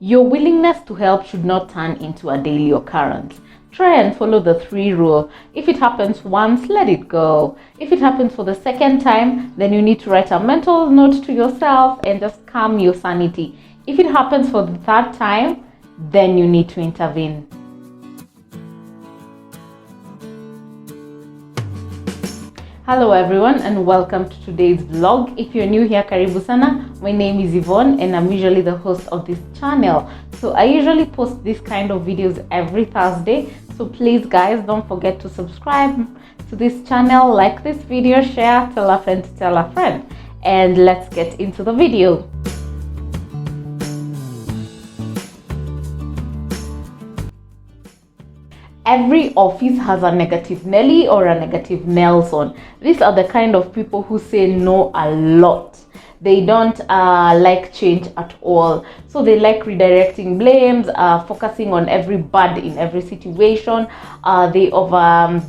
Your willingness to help should not turn into a daily occurrence. Try and follow the 3 rule. If it happens once, let it go. If it happens for the second time, then you need to write a mental note to yourself and just calm your sanity. If it happens for the 3rd time, then you need to intervene. Hello everyone and welcome to today's vlog. If you're new here, karibu sana. My name is Yvonne and I'm usually the host of this channel. So I usually post this kind of videos every Thursday. So please guys, don't forget to subscribe to this channel, like this video, share, tell a friend to tell a friend. And let's get into the video. Every office has a negative Nelly or a negative Nelson. These are the kind of people who say no a lot. They don't like change at all. So they like redirecting blames, focusing on every bad in every situation. They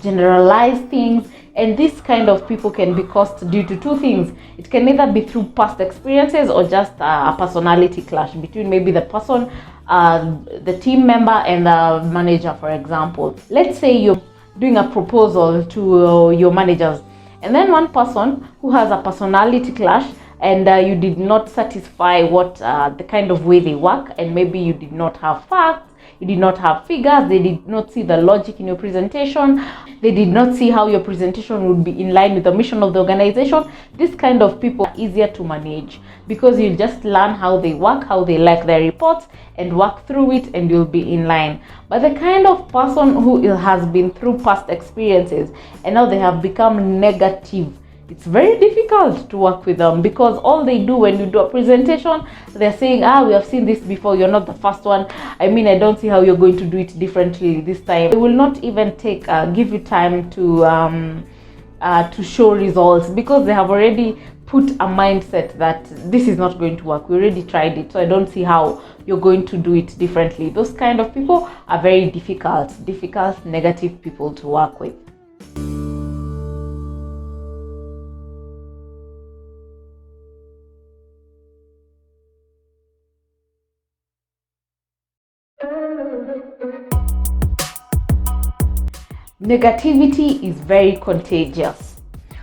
generalize things. And this kind of people can be caused due to 2 things. It can either be through past experiences or just a personality clash between maybe the person, the team member and the manager, for example. Let's say you're doing a proposal to your managers, and then one person who has a personality clash and you did not satisfy what the kind of way they work, and maybe you did not have facts, you did not have figures, they did not see the logic in your presentation, they did not see how your presentation would be in line with the mission of the organization. This kind of people are easier to manage because you just learn how they work, how they like their reports, and work through it, and you'll be in line. But the kind of person who has been through past experiences and now they have become negative, it's very difficult to work with them because all they do when you do a presentation, they're saying, we have seen this before, you're not the first one. I mean, I don't see how you're going to do it differently this time. They will not even give you time to show results because they have already put a mindset that this is not going to work. We already tried it, so I don't see how you're going to do it differently. Those kind of people are very difficult, negative people to work with. Negativity is very contagious,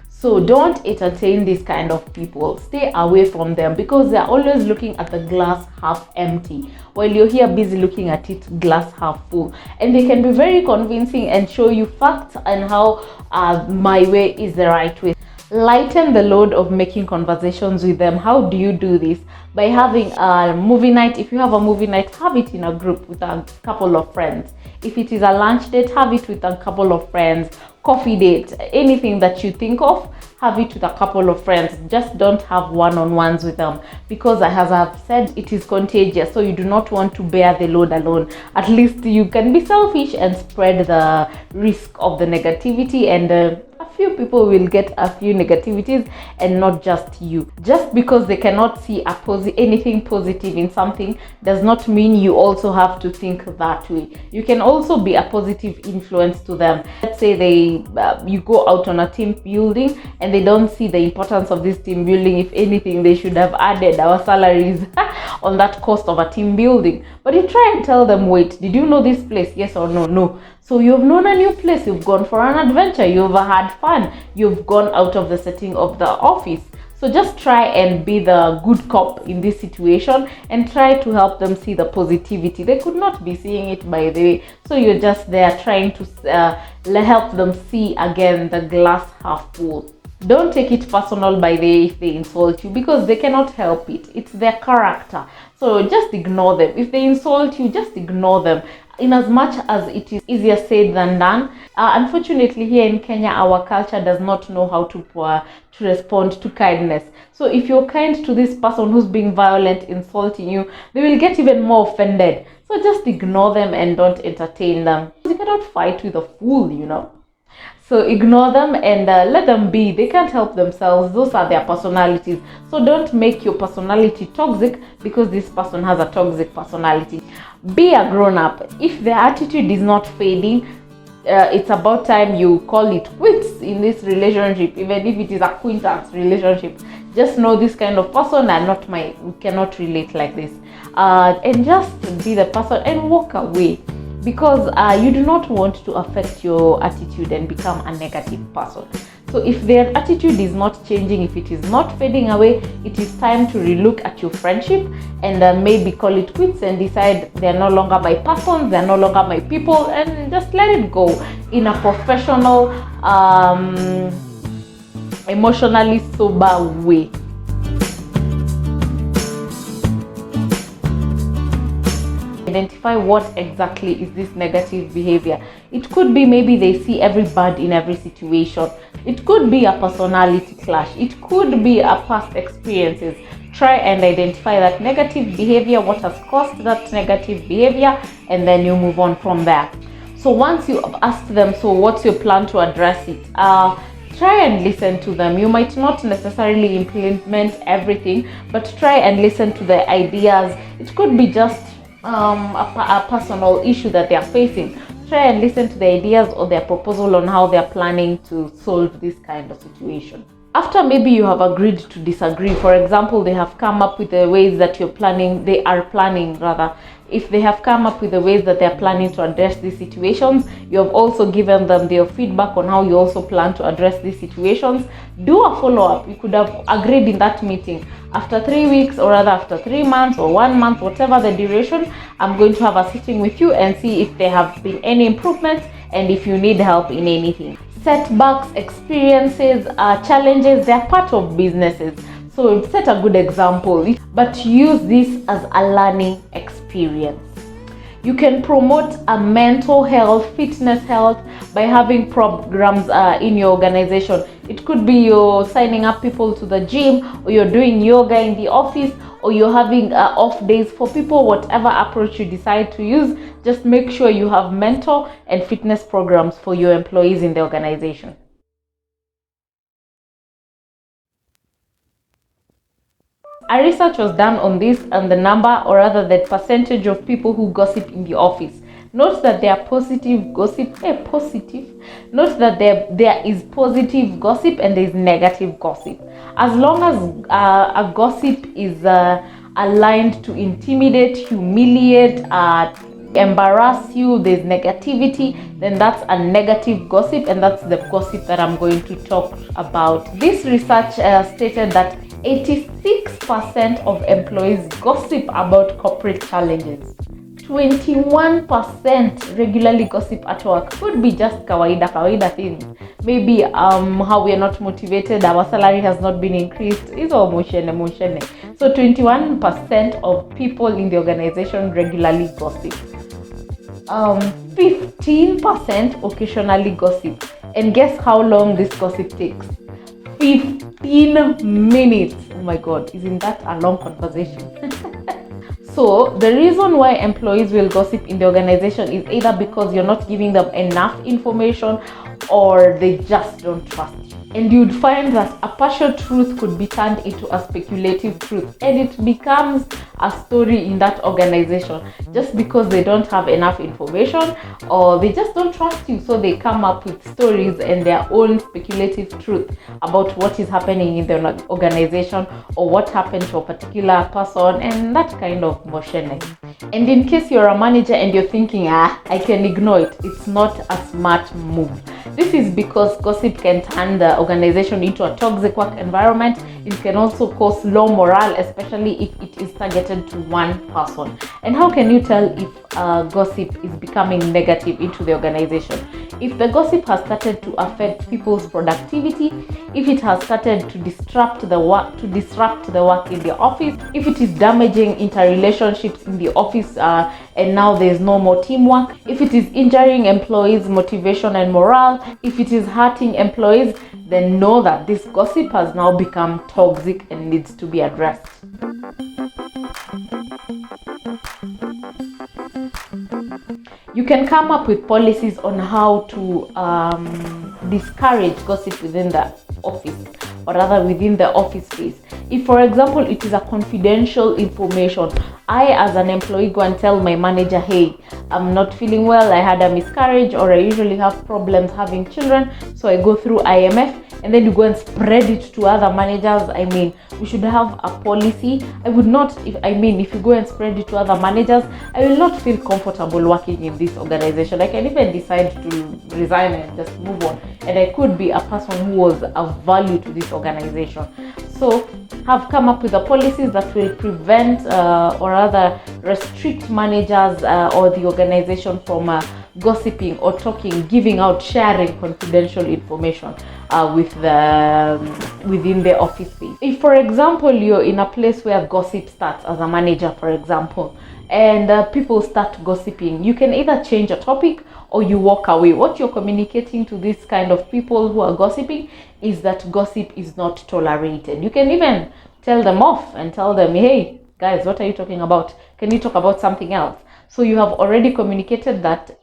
so don't entertain these kind of people. Stay away from them because they're always looking at the glass half empty while you're here busy looking at it glass half full, and they can be very convincing and show you facts and how my way is the right way. Lighten the load of making conversations with them. How do you do this? By having a movie night. If you have a movie night, have it in a group with a couple of friends. If it is a lunch date, have it with a couple of friends. Coffee date, anything that you think of, have it with a couple of friends. Just don't have one-on-ones with them because, as I've said, it is contagious. So you do not want to bear the load alone. At least you can be selfish and spread the risk of the negativity, and a few people will get a few negativities and not just you. Just because they cannot see anything positive in something does not mean you also have to think that way. You can also be a positive influence to them. Let's say you go out on a team building and they don't see the importance of this team building. If anything, they should have added our salaries on that cost of a team building. But you try and tell them, wait, did you know this place? Yes or no? No. So you've known a new place, you've gone for an adventure, you've had fun, you've gone out of the setting of the office. So just try and be the good cop in this situation and try to help them see the positivity. They could not be seeing it, by the way. So you're just there trying to help them see again the glass half full. Don't take it personal, by the way, if they insult you, because they cannot help it. It's their character. So just ignore them. If they insult you, just ignore them. In as much as it is easier said than done, unfortunately here in Kenya, our culture does not know how to respond to kindness. So if you're kind to this person who's being violent, insulting you, they will get even more offended. So just ignore them and don't entertain them. You cannot fight with a fool, you know. So ignore them and let them be. They can't help themselves. Those are their personalities. So don't make your personality toxic because this person has a toxic personality. Be a grown-up. If the attitude is not fading, it's about time you call it quits in this relationship. Even if it is a acquaintance relationship, just know this kind of person and not we cannot relate like this, and just be the person and walk away, because you do not want to affect your attitude and become a negative person. So if their attitude is not changing, if it is not fading away, it is time to relook at your friendship and maybe call it quits and decide they're no longer my persons, they're no longer my people, and just let it go in a professional, emotionally sober way. Identify what exactly is this negative behavior. It could be maybe they see every bad in every situation. It could be a personality clash. It could be a past experiences. Try and identify that negative behavior, what has caused that negative behavior, and then you move on from there. So once you have asked them, so what's your plan to address it? Try and listen to them. You might not necessarily implement everything, but try and listen to the ideas. It could be just a personal issue that they are facing. Try and listen to the ideas or their proposal on how they are planning to solve this kind of situation. After maybe you have agreed to disagree, for example, they have come up with the ways that if they have come up with the ways that they are planning to address these situations, you have also given them their feedback on how you also plan to address these situations. Do a follow-up. You could have agreed in that meeting, after 3 weeks, or rather after 3 months or 1 month, whatever the duration, I'm going to have a sitting with you and see if there have been any improvements and if you need help in anything. Setbacks, experiences, challenges, they're part of businesses. So set a good example, but use this as a learning experience. You can promote a mental health, fitness health by having programs in your organization. It could be you're signing up people to the gym, or you're doing yoga in the office, or you're having off days for people. Whatever approach you decide to use, just make sure you have mental and fitness programs for your employees in the organization. A research was done on this, and the number, or rather the percentage of people who gossip in the office. Note that there are positive gossip, Note that there is positive gossip and there is negative gossip. As long as a gossip is aligned to intimidate, humiliate, embarrass you, there's negativity, then that's a negative gossip, and that's the gossip that I'm going to talk about. This research stated that 86% of employees gossip about corporate challenges. 21% regularly gossip at work. Could be just kawaida things. Maybe how we are not motivated, our salary has not been increased. It's all motion. So 21% of people in the organization regularly gossip. 15% occasionally gossip. And guess how long this gossip takes? 15 minutes. Oh my god, isn't that a long conversation? So the reason why employees will gossip in the organization is either because you're not giving them enough information, or they just don't trust you. And you'd find that a partial truth could be turned into a speculative truth, and it becomes a story in that organization just because they don't have enough information, or they just don't trust you. So they come up with stories and their own speculative truth about what is happening in the organization, or what happened to a particular person, and that kind of motion. And in case you're a manager and you're thinking, I can ignore it, it's not a smart move. This is because gossip can turn the organization into a toxic work environment. It can also cause low morale, especially if it is targeted to one person. And how can you tell if gossip is becoming negative into the organization? If the gossip has started to affect people's productivity, if it has started to disrupt the work in the office, if it is damaging interrelationships in the office, and now there's no more teamwork, if it is injuring employees' motivation and morale, if it is hurting employees, then know that this gossip has now become toxic and needs to be addressed. You can come up with policies on how to discourage gossip within the office, or rather within the office space. If, for example, it is a confidential information, I as an employee go and tell my manager, hey, I'm not feeling well, I had a miscarriage, or I usually have problems having children, so I go through IMF, and then you go and spread it to other managers. I mean, we should have a policy. I would not, if you go and spread it to other managers, I will not feel comfortable working in this organization. I can even decide to resign and just move on, and I could be a person who was of value to this organization. So have come up with the policies that will prevent or rather restrict managers or the organization from gossiping or talking, giving out, sharing confidential information within the office space. If, for example, you're in a place where gossip starts as a manager, for example, and people start gossiping, you can either change a topic or you walk away. What you're communicating to this kind of people who are gossiping is that gossip is not tolerated. You can even tell them off and tell them, hey guys, what are you talking about? Can you talk about something else? So you have already communicated that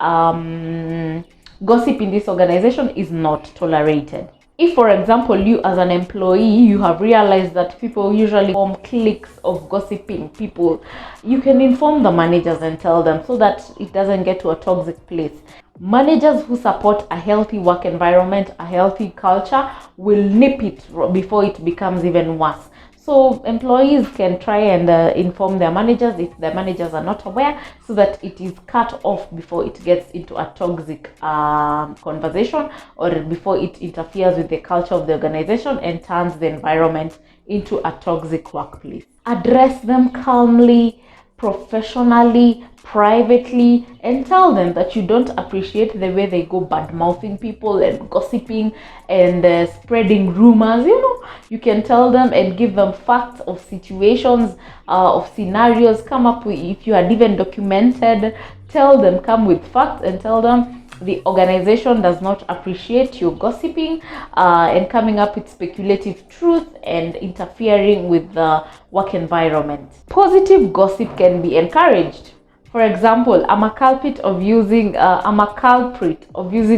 gossip in this organization is not tolerated. If, for example, you as an employee, you have realized that people usually form cliques of gossiping people, you can inform the managers and tell them so that it doesn't get to a toxic place. Managers who support a healthy work environment, a healthy culture, will nip it before it becomes even worse. So employees can try and inform their managers if their managers are not aware, so that it is cut off before it gets into a toxic conversation, or before it interferes with the culture of the organization and turns the environment into a toxic workplace. Address them calmly, professionally, privately, and tell them that you don't appreciate the way they go bad mouthing people and gossiping and spreading rumors. You can tell them and give them facts of situations, of scenarios. Come up with, if you had even documented, tell them, come with facts and tell them the organization does not appreciate your gossiping and coming up with speculative truth and interfering with the work environment. Positive gossip can be encouraged. For example, I'm a culprit of using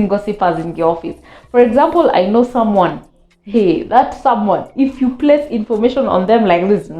gossipers in the office. For example, I know someone. Hey, that someone, if you place information on them like this,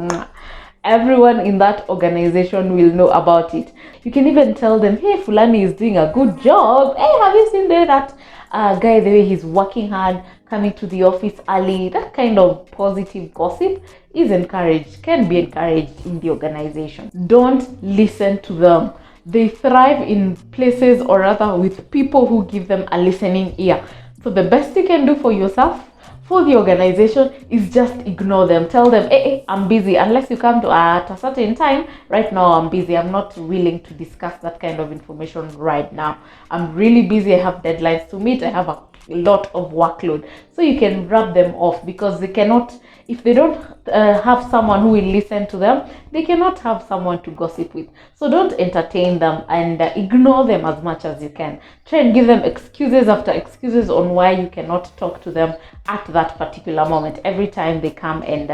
everyone in that organization will know about it. You can even tell them, hey, Fulani is doing a good job. Hey, have you seen that guy, the way he's working hard, coming to the office early? That kind of positive gossip is encouraged, can be encouraged in the organization. Don't listen to them. They thrive in places, or rather with people who give them a listening ear. So the best you can do for yourself, for the organization, is just ignore them. Tell them, hey, I'm busy. Unless you come to at a certain time, right now I'm busy. I'm not willing to discuss that kind of information right now. I'm really busy. I have deadlines to meet. I have a lot of workload. So you can rub them off, because they cannot, if they don't have someone who will listen to them, they cannot have someone to gossip with. So don't entertain them and ignore them as much as you can. Try and give them excuses after excuses on why you cannot talk to them at that particular moment, every time they come and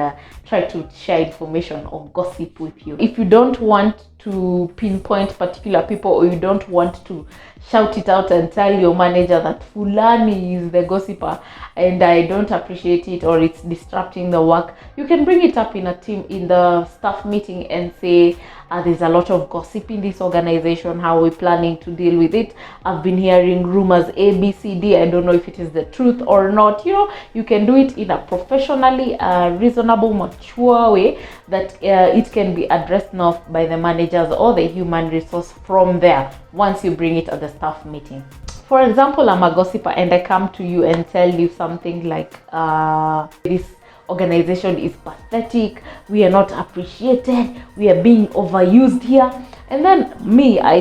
try to share information or gossip with you. If you don't want to pinpoint particular people, or you don't want to shout it out and tell your manager that Fulani is the gossiper and I don't appreciate it, or it's disrupting the work, you can bring it up in the staff meeting and say, there's a lot of gossip in this organization. How are we planning to deal with it? I've been hearing rumors A, B, C, D. I don't know if it is the truth or not. You can do it in a professionally reasonable, mature way that it can be addressed now by the managers or the human resource from there once you bring it at the staff meeting. For example, I'm a gossiper and I come to you and tell you something like, this organization is pathetic, we are not appreciated, we are being overused here. And then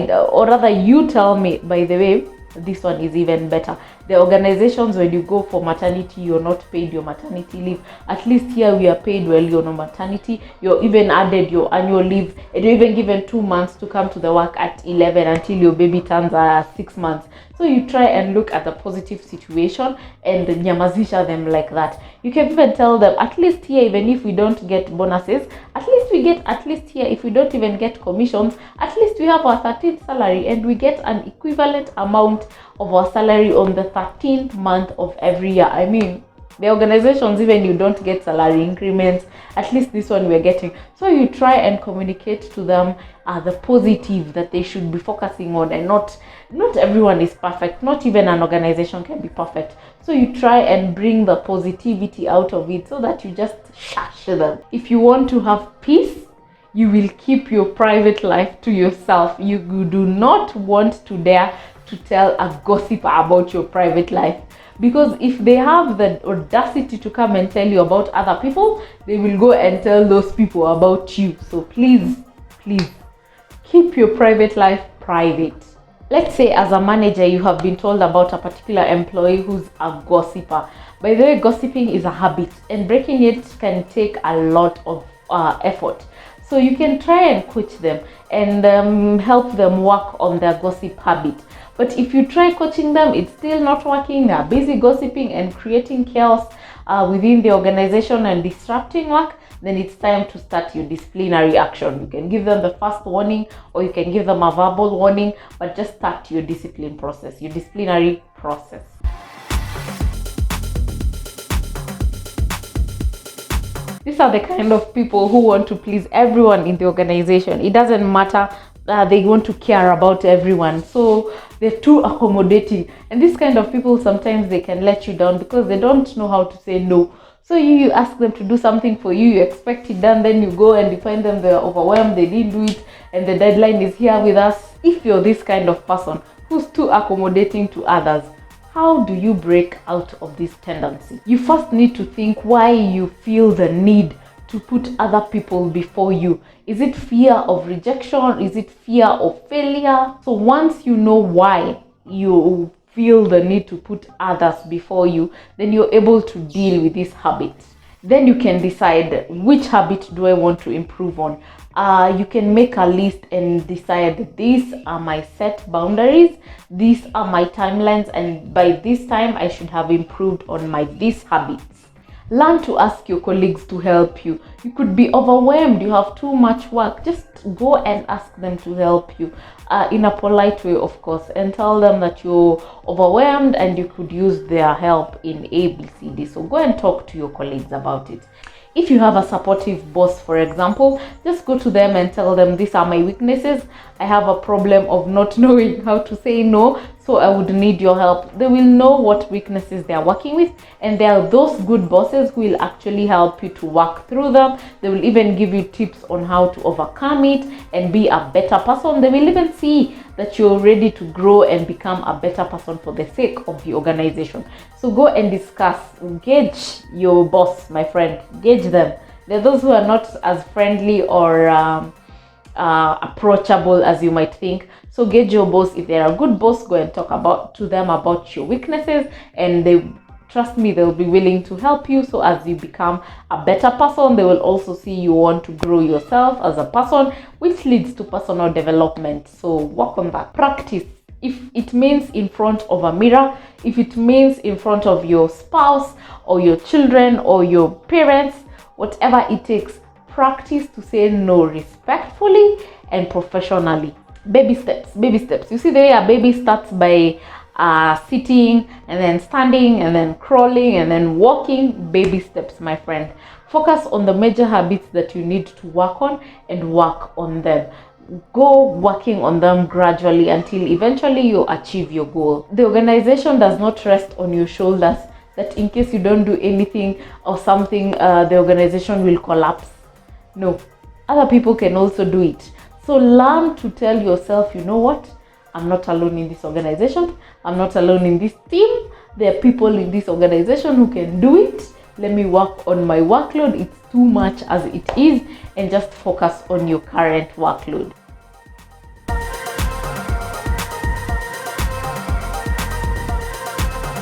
or rather you tell me, by the way, this one is even better. The organizations, when you go for maternity, you're not paid your maternity leave. At least here we are paid while you're on maternity. You're even added your annual leave, and you're even given 2 months to come to the work at 11 until your baby turns 6 months. So you try and look at the positive situation and nyamazisha them like that. You can even tell them, at least here, even if we don't get bonuses, at least we get, at least here, if we don't even get commissions, at least we have our 13th salary and we get an equivalent amount of our salary on the 13th month of every year. I mean, The organizations, even you don't get salary increments, at least this one we're getting. So you try and communicate to them the positive that they should be focusing on, and not everyone is perfect. Not even an organization can be perfect. So you try and bring the positivity out of it so that you just shush them. If you want to have peace, you will keep your private life to yourself. You do not want to dare to tell a gossip about your private life, because if they have the audacity to come and tell you about other people, they will go and tell those people about you. So please keep your private life private. Let's say as a manager, you have been told about a particular employee who's a gossiper. By the way, gossiping is a habit, and breaking it can take a lot of effort. So you can try and coach them and help them work on their gossip habit. But if you try coaching them, it's still not working, they're busy gossiping and creating chaos within the organization and disrupting work, then it's time to start your disciplinary action. You can give them the first warning, or you can give them a verbal warning, but just start your discipline process, your disciplinary process. These are the kind of people who want to please everyone in the organization. It doesn't matter, they want to care about everyone. So they're too accommodating. And this kind of people, sometimes they can let you down because they don't know how to say no. So you ask them to do something for you, you expect it done, then you go and you find them, they're overwhelmed, they didn't do it, and the deadline is here with us. If you're this kind of person who's too accommodating to others, how do you break out of this tendency? You first need to think why you feel the need to put other people before you. Is it fear of rejection? Is it fear of failure? So once you know why you feel the need to put others before you, then you're able to deal with this habit. Then you can decide, which habit do I want to improve on? You can make a list and decide, these are my set boundaries, these are my timelines, and by this time I should have improved on these habits. Learn to ask your colleagues to help you. You could be overwhelmed, you have too much work. Just go and ask them to help you in a polite way, of course, and tell them that you're overwhelmed and you could use their help in ABCD. So go and talk to your colleagues about it. If you have a supportive boss, for example, just go to them and tell them, these are my weaknesses. I have a problem of not knowing how to say no, so I would need your help. They will know what weaknesses they are working with, and they are those good bosses who will actually help you to work through them. They will even give you tips on how to overcome it and be a better person. They will even see that you're ready to grow and become a better person for the sake of the organization. So go and discuss, gauge your boss, my friend, gauge them. There are those who are not as friendly or approachable as you might think. So gauge your boss. If they're a good boss, go and talk to them about your weaknesses, and trust me, they'll be willing to help you. So as you become a better person, they will also see you want to grow yourself as a person, which leads to personal development. So work on that. Practice. If it means in front of a mirror, if it means in front of your spouse or your children or your parents, whatever it takes, practice to say no respectfully and professionally. Baby steps, baby steps. You see the way a baby starts by sitting and then standing and then crawling and then walking. Baby steps, my friend. Focus on the major habits that you need to work on and work on them. Go working on them gradually until eventually you achieve your goal. The organization does not rest on your shoulders, that in case you don't do anything or something, the organization will collapse. No, other people can also do it. So learn to tell yourself, you know what? I'm not alone in this organization. I'm not alone in this team. There are people in this organization who can do it. Let me work on my workload. It's too much as it is, and just focus on your current workload.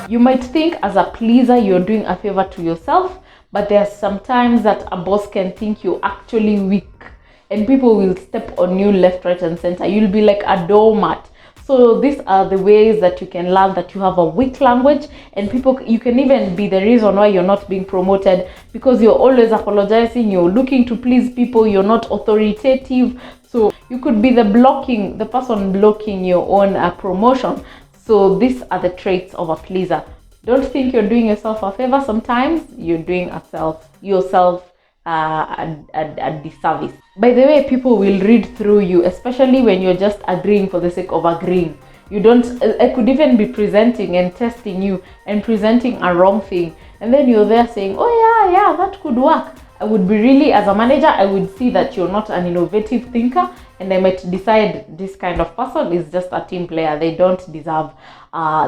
You might think as a pleaser you're doing a favor to yourself, but there are some times that a boss can think you're actually weak, and people will step on you left, right, and center. You'll be like a doormat. So these are the ways that you can learn that you have a weak language, and you can even be the reason why you're not being promoted, because you're always apologizing, you're looking to please people, you're not authoritative. So you could be the person blocking your own promotion. So these are the traits of a pleaser. Don't think you're doing yourself a favor. Sometimes you're doing yourself a disservice. By the way, people will read through you, especially when you're just agreeing for the sake of agreeing. You don't, I could even be presenting and testing you and presenting a wrong thing, and then you're there saying, oh yeah, that could work. I would be really, as a manager, I would see that you're not an innovative thinker, and I might decide this kind of person is just a team player. They don't deserve,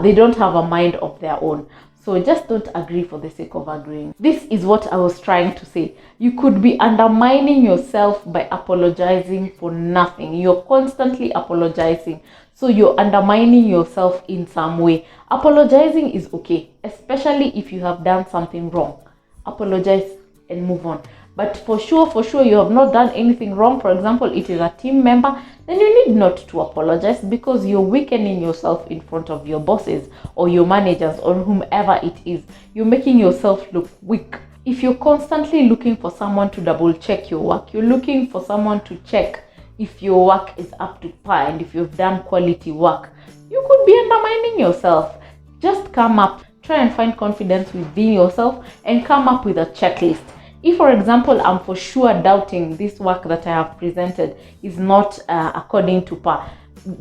they don't have a mind of their own. So just don't agree for the sake of agreeing. This is what I was trying to say. You could be undermining yourself by apologizing for nothing. You're constantly apologizing. So you're undermining yourself in some way. Apologizing is okay, especially if you have done something wrong. Apologize and move on. But for sure you have not done anything wrong. For example, it is a team member, then you need not to apologize, because you're weakening yourself in front of your bosses or your managers or whomever it is. You're making yourself look weak. If you're constantly looking for someone to double check your work, you're looking for someone to check if your work is up to par and if you've done quality work, you could be undermining yourself. Just come up, try and find confidence within yourself and come up with a checklist. If, for example, I'm for sure doubting this work that I have presented is not according to par,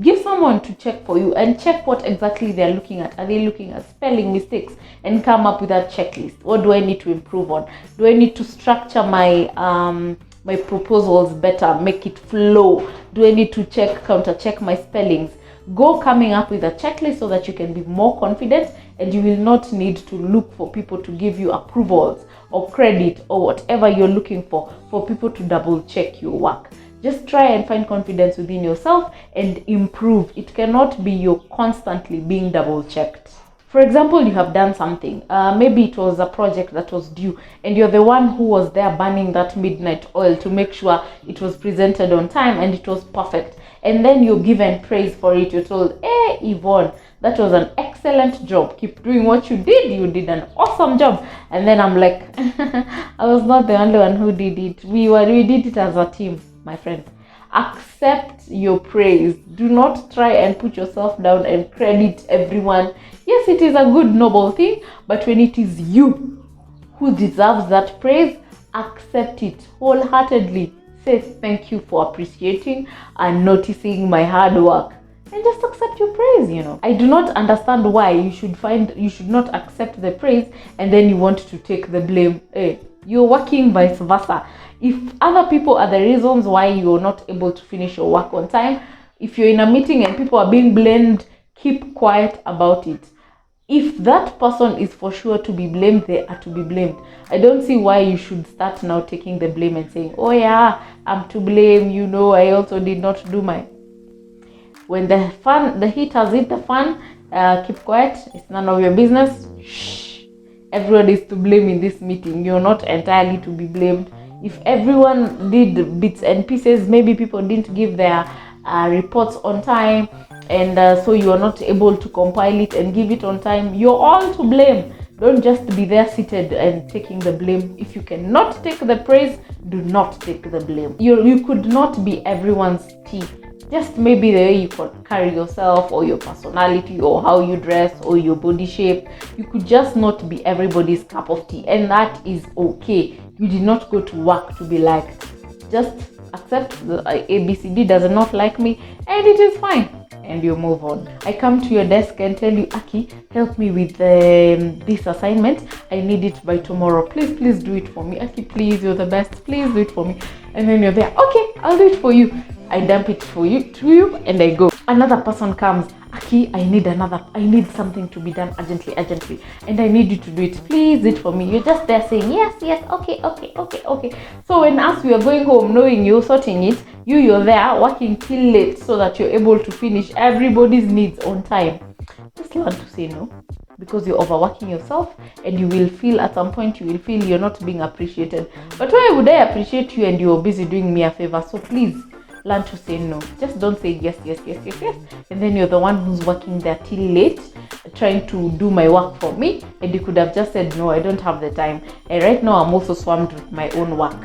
give someone to check for you and check what exactly they're looking at. Are they looking at spelling mistakes? And come up with that checklist. What do I need to improve on? Do I need to structure my my proposals better, make it flow? Do I need to counter check my spellings? Go coming up with a checklist so that you can be more confident, and you will not need to look for people to give you approvals or credit or whatever you're looking for people to double check your work. Just try and find confidence within yourself and improve. It cannot be you're constantly being double checked. For example, you have done something, maybe it was a project that was due and you're the one who was there burning that midnight oil to make sure it was presented on time and it was perfect. And then you're given praise for it. You're told, hey Yvonne, that was an excellent job. Keep doing what you did. You did an awesome job. And then I'm like, I was not the only one who did it. We did it as a team, my friend. Accept your praise. Do not try and put yourself down and credit everyone. Yes, it is a good, noble thing, but when it is you who deserves that praise, accept it wholeheartedly. Say thank you for appreciating and noticing my hard work, and just accept your praise. I do not understand why you should not accept the praise and then you want to take the blame. You're working vice versa. If other people are the reasons why you're not able to finish your work on time, if you're in a meeting and people are being blamed, keep quiet about it. If that person is for sure to be blamed, they are to be blamed. I don't see why you should start now taking the blame and saying, oh yeah, I'm to blame, I also did not do my... When the heat has hit the fan, keep quiet. It's none of your business. Shh. Everyone is to blame in this meeting. You're not entirely to be blamed. If everyone did bits and pieces, maybe people didn't give their reports on time, and so you are not able to compile it and give it on time, you're all to blame. Don't just be there seated and taking the blame. If you cannot take the praise, do not take the blame. You could not be everyone's tea. Just maybe the way you carry yourself or your personality or how you dress or your body shape. You could just not be everybody's cup of tea, and that is okay. You did not go to work to be liked. Just accept the ABCD does not like me, and it is fine. And you move on. I come to your desk and tell you, Aki, help me with this assignment. I need it by tomorrow. Please do it for me. Aki, please, you're the best. Please do it for me. And then you're there. Okay, I'll do it for you. I dump it to you, and I go. Another person comes. Aki, I need something to be done urgently, and I need you to do it. Please do it for me. You're just there saying, yes, okay. So when we are going home, knowing you're sorting it, you're there working till late so that you're able to finish everybody's needs on time. Just learn to say no, because you're overworking yourself, and you will feel at some point you're not being appreciated. But why would I appreciate you and you're busy doing me a favor? So please learn to say no. Just don't say yes, and then you're the one who's working there till late trying to do my work for me, and you could have just said no, I don't have the time, and right now I'm also swamped with my own work.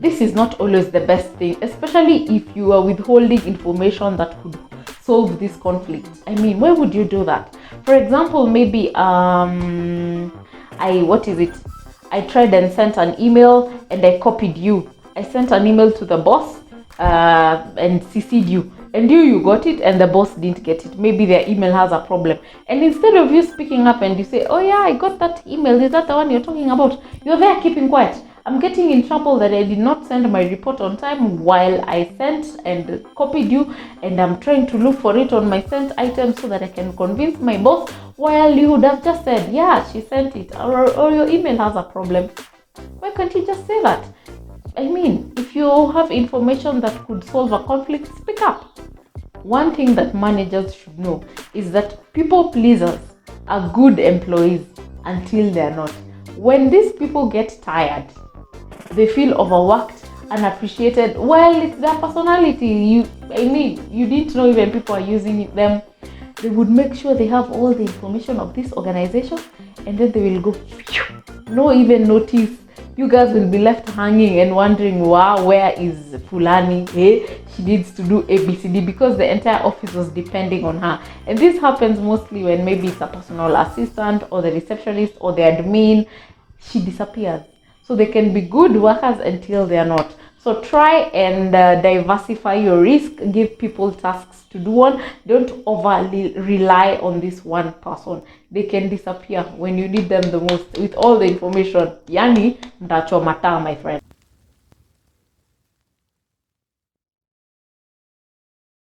This is not always the best thing, especially if you are withholding information that could solve this conflict. I mean, why would you do that? For example, maybe I tried and sent an email and I copied you. I sent an email to the boss and CC'd you, and you got it and the boss didn't get it. Maybe their email has a problem, and instead of you speaking up and you say, oh yeah, I got that email, is that the one you're talking about? You're there keeping quiet. I'm getting in trouble that I did not send my report on time while I sent and copied you, and I'm trying to look for it on my sent items so that I can convince my boss, while you would have just said, yeah, she sent it, or your email has a problem. Why can't you just say that? I mean, if you have information that could solve a conflict, speak up. One thing that managers should know is that people pleasers are good employees until they're not. When these people get tired, they feel overworked, unappreciated. Well, it's their personality. You didn't know even people are using them. They would make sure they have all the information of this organization, and then they will go, no even notice. You guys will be left hanging and wondering, wow, where is Fulani? Hey, she needs to do ABCD, because the entire office was depending on her. And this happens mostly when maybe it's a personal assistant or the receptionist or the admin. She disappears. So they can be good workers until they are not. So try and diversify your risk. Give people tasks to do on. Don't overly rely on this one person. They can disappear when you need them the most with all the information. Yani, mtachoma taa, my friend.